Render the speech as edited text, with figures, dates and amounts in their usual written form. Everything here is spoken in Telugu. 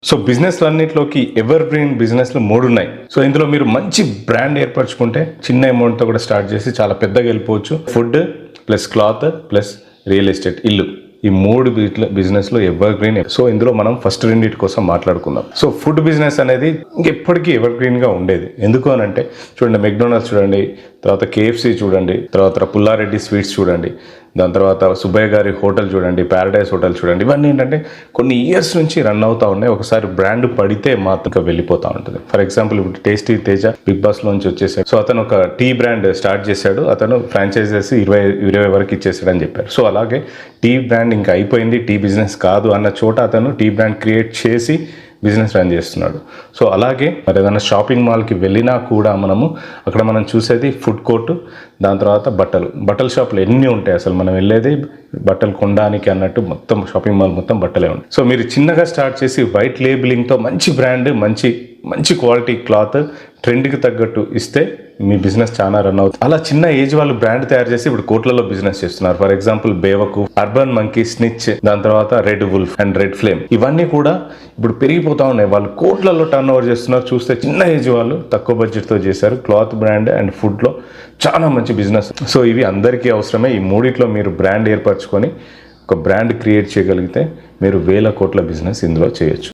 సో బిజినెస్లన్నింటిలోకి ఎవర్ గ్రీన్ బిజినెస్లు 3 ఉన్నాయి. సో ఇందులో మీరు మంచి బ్రాండ్ ఏర్పరచుకుంటే చిన్న అమౌంట్తో కూడా స్టార్ట్ చేసి చాలా పెద్దగా వెళ్ళిపోవచ్చు. Food plus cloth plus real estate, ఇల్లు, ఈ 3 బిజినెస్లో ఎవర్ గ్రీన్. సో ఇందులో మనం ఫస్ట్ రెండింటి కోసం మాట్లాడుకుందాం. సో ఫుడ్ బిజినెస్ అనేది ఇంకెప్పటికీ ఎవర్ గ్రీన్గా ఉండేది. ఎందుకు అని అంటే చూడండి, మెక్డొనాల్డ్స్ చూడండి, తర్వాత KFC చూడండి, తర్వాత పుల్లారెడ్డి స్వీట్స్ చూడండి, దాని తర్వాత సుబ్బయ్య గారి హోటల్ చూడండి, ప్యారడైజ్ హోటల్ చూడండి. ఇవన్నీ ఏంటంటే కొన్ని ఇయర్స్ నుంచి రన్ అవుతూ ఉన్నాయి. ఒకసారి బ్రాండ్ పడితే మాత్రం వెళ్ళిపోతూ ఉంటుంది. ఫర్ ఎగ్జాంపుల్ ఇప్పుడు టేస్టీ తేజ బిగ్ బాస్లోంచి వచ్చేసాడు. సో అతను ఒక టీ బ్రాండ్ స్టార్ట్ చేశాడు. అతను ఫ్రాంచైజెస్ 20 వరకు ఇచ్చేసాడని చెప్పారు. సో అలాగే టీ బ్రాండ్ ఇంకా అయిపోయింది, టీ బిజినెస్ కాదు అన్న చోట అతను టీ బ్రాండ్ క్రియేట్ చేసి బిజినెస్ రన్ చేస్తున్నాడు. సో అలాగే మరి ఏదైనా షాపింగ్ మాల్కి వెళ్ళినా కూడా అక్కడ మనం చూసేది ఫుడ్ కోర్టు, దాని తర్వాత బట్టల షాపులు ఎన్ని ఉంటాయి. అసలు మనం వెళ్ళేది బట్టలు కొనడానికి అన్నట్టు మొత్తం షాపింగ్ మాల్ మొత్తం బట్టలే ఉంటాయి. సో మీరు చిన్నగా స్టార్ట్ చేసి వైట్ లేబులింగ్తో మంచి బ్రాండ్, మంచి క్వాలిటీ క్లాత్ ట్రెండ్కి తగ్గట్టు ఇస్తే మీ బిజినెస్ చాలా రన్ అవుతుంది. అలా చిన్న ఏజ్ వాళ్ళు బ్రాండ్ తయారు చేసి ఇప్పుడు కోట్లలో బిజినెస్ చేస్తున్నారు. ఫర్ ఎగ్జాంపుల్ బేవకు, అర్బన్ మంకీ, స్నిచ్, దాని తర్వాత Red Wolf and Red Flame, ఇవన్నీ కూడా ఇప్పుడు పెరిగిపోతా ఉన్నాయి. వాళ్ళు కోట్లలో టర్న్ ఓవర్ చేస్తున్నారు. చూస్తే చిన్న ఏజ్ వాళ్ళు తక్కువ బడ్జెట్తో చేశారు. క్లాత్ బ్రాండ్ అండ్ ఫుడ్లో చాలా మంచి బిజినెస్. సో ఇవి అందరికీ అవసరమే. ఈ 3 మీరు బ్రాండ్ ఏర్పరచుకొని ఒక బ్రాండ్ క్రియేట్ చేయగలిగితే మీరు వేల కోట్ల బిజినెస్ ఇందులో చేయొచ్చు.